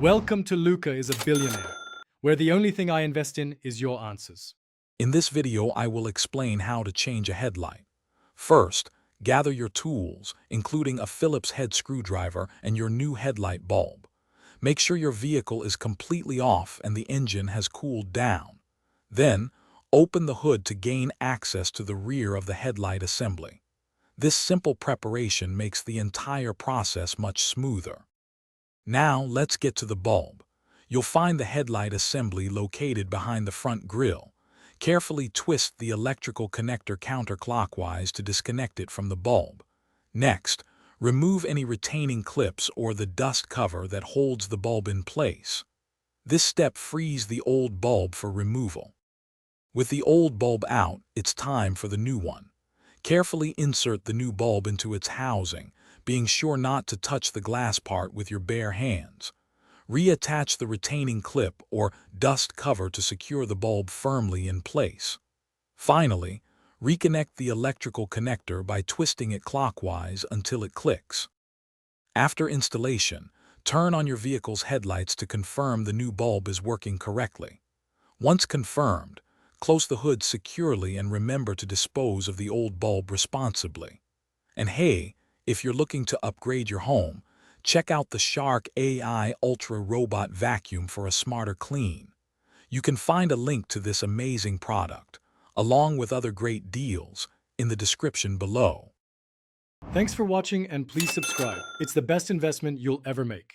Welcome to Luca is a Billionaire, where the only thing I invest in is your answers. In this video, I will explain how to change a headlight. First, gather your tools, including a Phillips head screwdriver and your new headlight bulb. Make sure your vehicle is completely off and the engine has cooled down. Then, open the hood to gain access to the rear of the headlight assembly. This simple preparation makes the entire process much smoother. Now, let's get to the bulb. You'll find the headlight assembly located behind the front grille. Carefully twist the electrical connector counterclockwise to disconnect it from the bulb. Next, remove any retaining clips or the dust cover that holds the bulb in place. This step frees the old bulb for removal. With the old bulb out, it's time for the new one. Carefully insert the new bulb into its housing, being sure not to touch the glass part with your bare hands. Reattach the retaining clip or dust cover to secure the bulb firmly in place. Finally, reconnect the electrical connector by twisting it clockwise until it clicks. After installation, turn on your vehicle's headlights to confirm the new bulb is working correctly. Once confirmed, close the hood securely and remember to dispose of the old bulb responsibly. And hey, if you're looking to upgrade your home, check out the Shark AI Ultra Robot Vacuum for a smarter clean. You can find a link to this amazing product, along with other great deals, in the description below. Thanks for watching and please subscribe. It's the best investment you'll ever make.